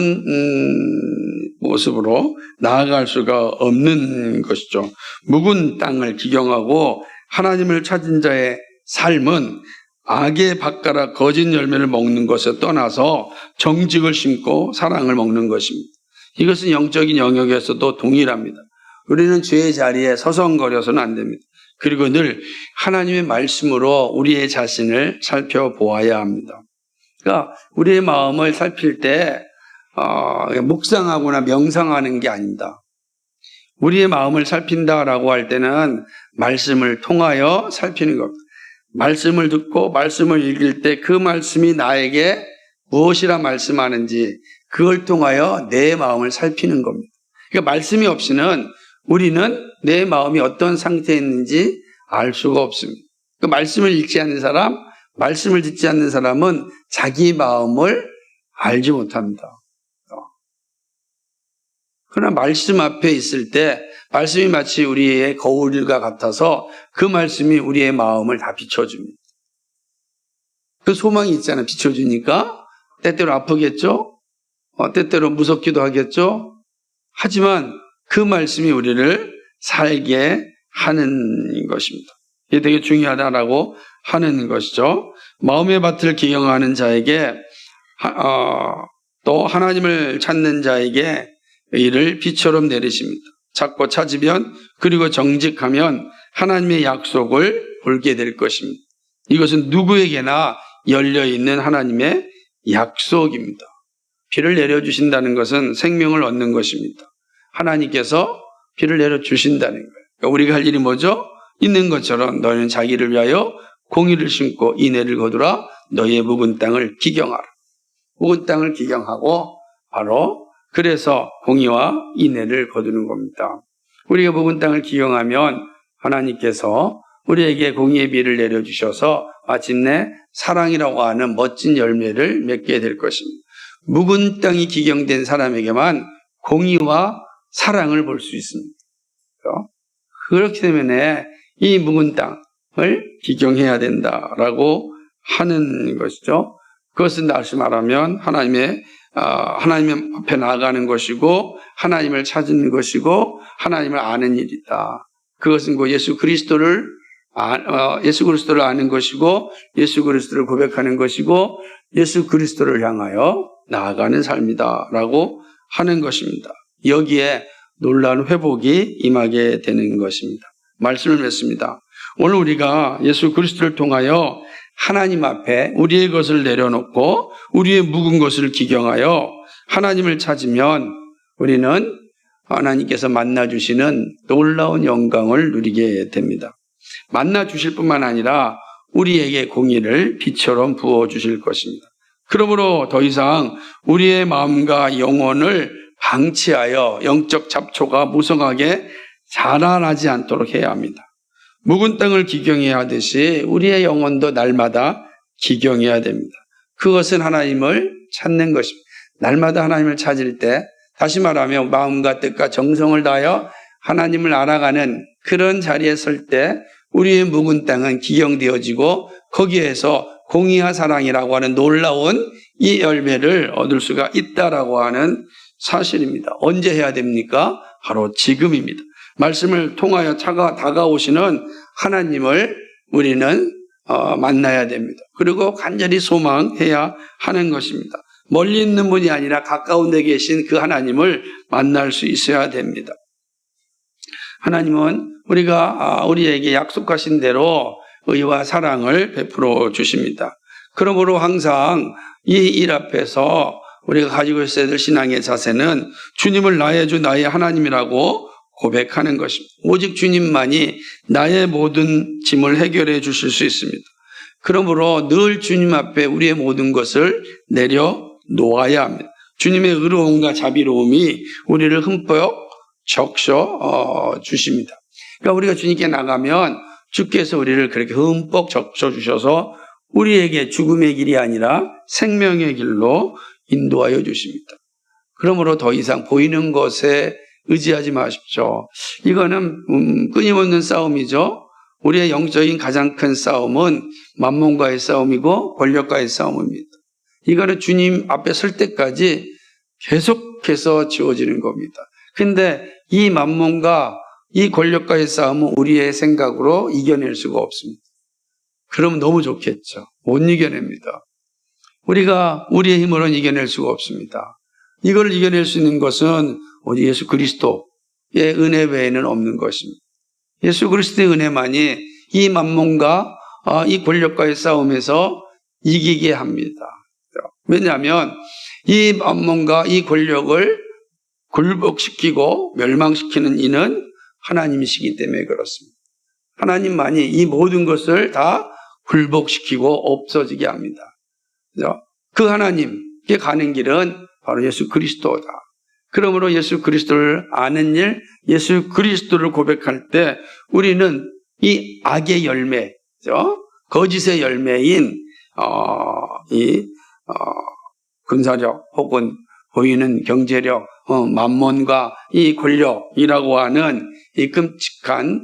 S1: 모습으로 나아갈 수가 없는 것이죠. 묵은 땅을 기경하고 하나님을 찾은 자의 삶은 악의 밭가라 거짓 열매를 먹는 것에 떠나서 정직을 심고 사랑을 먹는 것입니다. 이것은 영적인 영역에서도 동일합니다. 우리는 죄의 자리에 서성거려서는 안 됩니다. 그리고 늘 하나님의 말씀으로 우리의 자신을 살펴보아야 합니다. 그러니까 우리의 마음을 살필 때 묵상하거나 명상하는 게 아닙니다. 우리의 마음을 살핀다라고 할 때는 말씀을 통하여 살피는 겁니다. 말씀을 듣고 말씀을 읽을 때 그 말씀이 나에게 무엇이라 말씀하는지 그걸 통하여 내 마음을 살피는 겁니다. 그러니까 말씀이 없이는 우리는 내 마음이 어떤 상태에 있는지 알 수가 없습니다. 그 말씀을 읽지 않는 사람, 말씀을 듣지 않는 사람은 자기 마음을 알지 못합니다. 그러나 말씀 앞에 있을 때 말씀이 마치 우리의 거울과 같아서 그 말씀이 우리의 마음을 다 비춰줍니다. 그 소망이 있잖아요. 비춰주니까 때때로 아프겠죠? 때때로 무섭기도 하겠죠? 하지만 그 말씀이 우리를 살게 하는 것입니다. 이게 되게 중요하다라고 하는 것이죠. 마음의 밭을 기경하는 자에게 또 하나님을 찾는 자에게 이를 비처럼 내리십니다. 찾고 찾으면 그리고 정직하면 하나님의 약속을 볼게 될 것입니다. 이것은 누구에게나 열려있는 하나님의 약속입니다. 비를 내려주신다는 것은 생명을 얻는 것입니다. 하나님께서 비를 내려주신다는 거예요. 그러니까 우리가 할 일이 뭐죠? 있는 것처럼 너희는 자기를 위하여 공의를 심고 인애를 거두라. 너희의 묵은 땅을 기경하라. 묵은 땅을 기경하고 바로 그래서 공의와 인애를 거두는 겁니다. 우리가 묵은 땅을 기경하면 하나님께서 우리에게 공의의 비를 내려주셔서 마침내 사랑이라고 하는 멋진 열매를 맺게 될 것입니다. 묵은 땅이 기경된 사람에게만 공의와 사랑을 볼 수 있습니다. 그렇기 때문에 이 묵은 땅을 기경해야 된다라고 하는 것이죠. 그것은 다시 말하면 하나님 앞에 나아가는 것이고 하나님을 찾는 것이고 하나님을 아는 일이다. 그것은 예수 그리스도를 아는 것이고 예수 그리스도를 고백하는 것이고 예수 그리스도를 향하여 나아가는 삶이다라고 하는 것입니다. 여기에 놀라운 회복이 임하게 되는 것입니다. 말씀을 맺습니다. 오늘 우리가 예수 그리스도를 통하여 하나님 앞에 우리의 것을 내려놓고 우리의 묵은 것을 기경하여 하나님을 찾으면 우리는 하나님께서 만나주시는 놀라운 영광을 누리게 됩니다. 만나주실 뿐만 아니라 우리에게 공의를 빛처럼 부어주실 것입니다. 그러므로 더 이상 우리의 마음과 영혼을 방치하여 영적 잡초가 무성하게 자라나지 않도록 해야 합니다. 묵은 땅을 기경해야 하듯이 우리의 영혼도 날마다 기경해야 됩니다. 그것은 하나님을 찾는 것입니다. 날마다 하나님을 찾을 때 다시 말하면 마음과 뜻과 정성을 다하여 하나님을 알아가는 그런 자리에 설 때 우리의 묵은 땅은 기경되어지고 거기에서 공의와 사랑이라고 하는 놀라운 이 열매를 얻을 수가 있다라고 하는 사실입니다. 언제 해야 됩니까? 바로 지금입니다. 말씀을 통하여 다가오시는 하나님을 우리는 만나야 됩니다. 그리고 간절히 소망해야 하는 것입니다. 멀리 있는 분이 아니라 가까운 데 계신 그 하나님을 만날 수 있어야 됩니다. 하나님은 우리에게 약속하신 대로 의와 사랑을 베풀어 주십니다. 그러므로 항상 이 일 앞에서 우리가 가지고 있어야 될 신앙의 자세는 주님을 나의 주, 나의 하나님이라고 고백하는 것입니다. 오직 주님만이 나의 모든 짐을 해결해 주실 수 있습니다. 그러므로 늘 주님 앞에 우리의 모든 것을 내려놓아야 합니다. 주님의 의로움과 자비로움이 우리를 흠뻑 적셔 주십니다. 그러니까 우리가 주님께 나가면 주께서 우리를 그렇게 흠뻑 적셔 주셔서 우리에게 죽음의 길이 아니라 생명의 길로 인도하여 주십니다. 그러므로 더 이상 보이는 것에 의지하지 마십시오. 이거는 끊임없는 싸움이죠. 우리의 영적인 가장 큰 싸움은 만몬과의 싸움이고 권력과의 싸움입니다. 이거는 주님 앞에 설 때까지 계속해서 지워지는 겁니다. 근데 이 만몬과 이 권력과의 싸움은 우리의 생각으로 이겨낼 수가 없습니다. 그러면 너무 좋겠죠. 못 이겨냅니다. 우리가 우리의 힘으로는 이겨낼 수가 없습니다. 이걸 이겨낼 수 있는 것은 오직 예수 그리스도의 은혜 외에는 없는 것입니다. 예수 그리스도의 은혜만이 이 만몬과 이 권력과의 싸움에서 이기게 합니다. 왜냐하면 이 만몬과 이 권력을 굴복시키고 멸망시키는 이는 하나님이시기 때문에 그렇습니다. 하나님만이 이 모든 것을 다 굴복시키고 없어지게 합니다. 그 하나님께 가는 길은 바로 예수 그리스도다. 그러므로 예수 그리스도를 아는 일, 예수 그리스도를 고백할 때 우리는 이 악의 열매, 거짓의 열매인 군사력 혹은 보이는 경제력, 만몬과 이 권력이라고 하는 이 끔찍한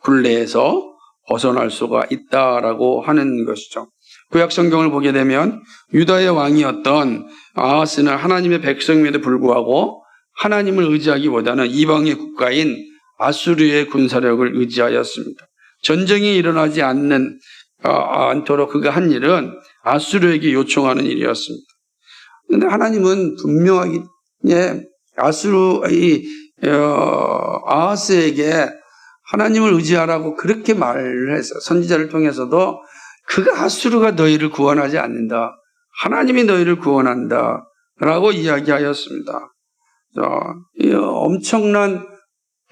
S1: 굴레에서 벗어날 수가 있다라고 하는 것이죠. 구약 성경을 보게 되면 유다의 왕이었던 아하스는 하나님의 백성임에도 불구하고 하나님을 의지하기보다는 이방의 국가인 아수르의 군사력을 의지하였습니다. 전쟁이 일어나지 않도록 그가 한 일은 아수르에게 요청하는 일이었습니다. 그런데 하나님은 분명하게 아하스에게 하나님을 의지하라고 그렇게 말을 했어요. 선지자를 통해서도 그가 아수르가 너희를 구원하지 않는다. 하나님이 너희를 구원한다. 라고 이야기하였습니다. 엄청난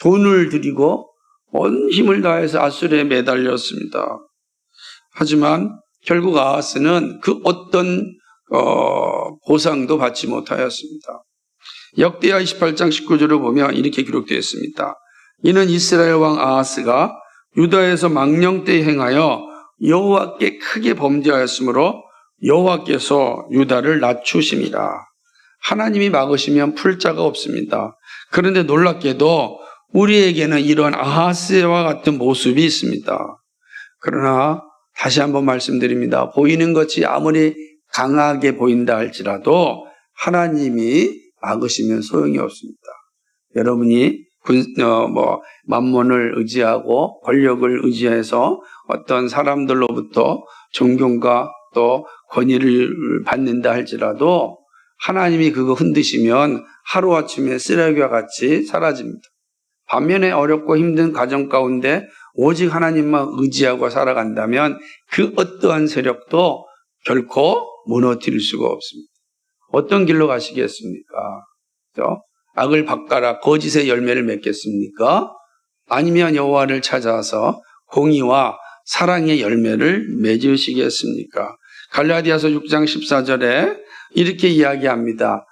S1: 돈을 들이고 온 힘을 다해서 아수르에 매달렸습니다. 하지만 결국 아하스는 그 어떤 보상도 받지 못하였습니다. 역대하 28장 19절을 보면 이렇게 기록되어 있습니다. 이는 이스라엘 왕 아하스가 유다에서 망령 때 행하여 여호와께 크게 범죄하였으므로 여호와께서 유다를 낮추심이라. 하나님이 막으시면 풀 자가 없습니다. 그런데 놀랍게도 우리에게는 이런 아하스와 같은 모습이 있습니다. 그러나 다시 한번 말씀드립니다. 보이는 것이 아무리 강하게 보인다 할지라도 하나님이 막으시면 소용이 없습니다. 여러분이 만몬을 의지하고 권력을 의지해서 어떤 사람들로부터 존경과 또 권위를 받는다 할지라도 하나님이 그거 흔드시면 하루아침에 쓰레기와 같이 사라집니다. 반면에 어렵고 힘든 가정 가운데 오직 하나님만 의지하고 살아간다면 그 어떠한 세력도 결코 무너뜨릴 수가 없습니다. 어떤 길로 가시겠습니까? 악을 바꿔라 거짓의 열매를 맺겠습니까? 아니면 여호와를 찾아서 공의와 사랑의 열매를 맺으시겠습니까? 갈라디아서 6장 14절에 이렇게 이야기합니다.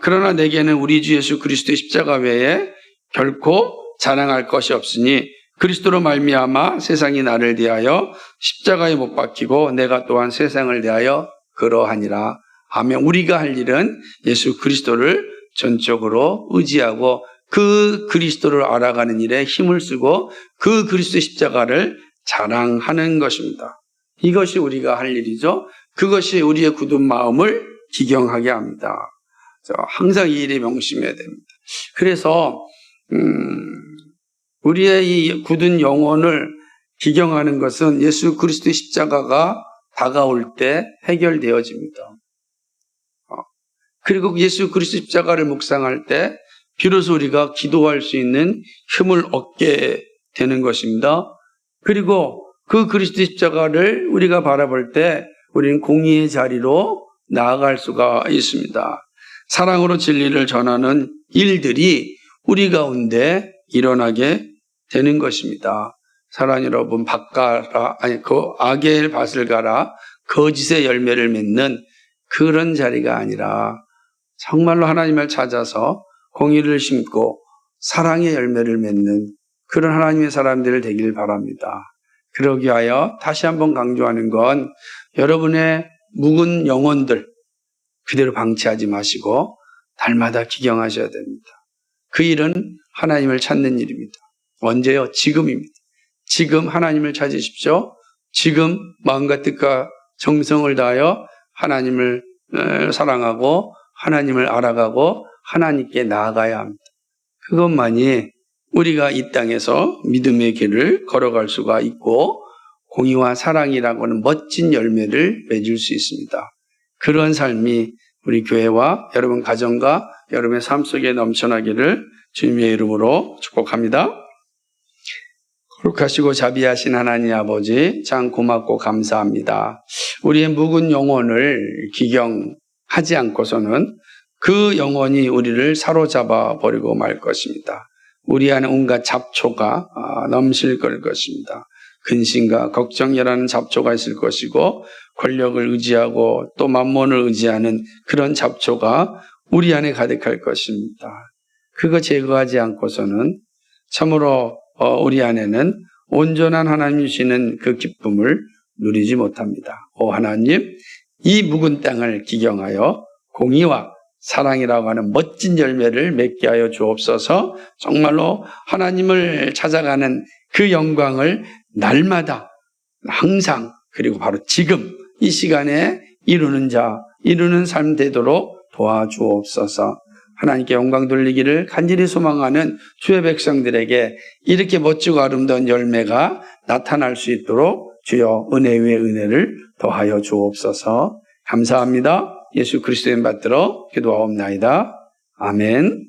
S1: 그러나 내게는 우리 주 예수 그리스도의 십자가 외에 결코 자랑할 것이 없으니 그리스도로 말미암아 세상이 나를 대하여 십자가에 못 박히고 내가 또한 세상을 대하여 그러하니라 하며 우리가 할 일은 예수 그리스도를 전적으로 의지하고 그 그리스도를 알아가는 일에 힘을 쓰고 그 그리스도의 십자가를 자랑하는 것입니다. 이것이 우리가 할 일이죠. 그것이 우리의 굳은 마음을 기경하게 합니다. 항상 이 일이 명심해야 됩니다. 그래서 우리의 이 굳은 영혼을 기경하는 것은 예수 그리스도의 십자가가 다가올 때 해결되어집니다. 그리고 예수 그리스도 십자가를 묵상할 때 비로소 우리가 기도할 수 있는 힘을 얻게 되는 것입니다. 그리고 그 그리스도 십자가를 우리가 바라볼 때 우리는 공의의 자리로 나아갈 수가 있습니다. 사랑으로 진리를 전하는 일들이 우리 가운데 일어나게 되는 것입니다. 사랑 여러분, 악의 밭을 가라 거짓의 열매를 맺는 그런 자리가 아니라 정말로 하나님을 찾아서 공의를 심고 사랑의 열매를 맺는 그런 하나님의 사람들 되길 바랍니다. 그러기 위하여 다시 한번 강조하는 건 여러분의 묵은 영혼들 그대로 방치하지 마시고 날마다 기경하셔야 됩니다. 그 일은 하나님을 찾는 일입니다. 언제요? 지금입니다. 지금 하나님을 찾으십시오. 지금 마음과 뜻과 정성을 다하여 하나님을 사랑하고 하나님을 알아가고 하나님께 나아가야 합니다. 그것만이 우리가 이 땅에서 믿음의 길을 걸어갈 수가 있고 공의와 사랑이라고 하는 멋진 열매를 맺을 수 있습니다. 그런 삶이 우리 교회와 여러분 가정과 여러분의 삶 속에 넘쳐나기를 주님의 이름으로 축복합니다. 거룩하시고 자비하신 하나님 아버지, 참 고맙고 감사합니다. 우리의 묵은 영혼을 기경하지 않고서는 그 영혼이 우리를 사로잡아 버리고 말 것입니다. 우리 안에 온갖 잡초가 넘실 것입니다. 근심과 걱정이라는 잡초가 있을 것이고 권력을 의지하고 또 만몬을 의지하는 그런 잡초가 우리 안에 가득할 것입니다. 그거 제거하지 않고서는 참으로 우리 안에는 온전한 하나님 주시는 그 기쁨을 누리지 못합니다. 오 하나님, 이 묵은 땅을 기경하여 공의와 사랑이라고 하는 멋진 열매를 맺게 하여 주옵소서. 정말로 하나님을 찾아가는 그 영광을 날마다 항상 그리고 바로 지금 이 시간에 이루는 삶 되도록 도와주옵소서. 하나님께 영광 돌리기를 간절히 소망하는 주의 백성들에게 이렇게 멋지고 아름다운 열매가 나타날 수 있도록 주여 은혜 위에 은혜를 더하여 주옵소서. 감사합니다. 예수 그리스도의 이름 받들어 기도하옵나이다. 아멘.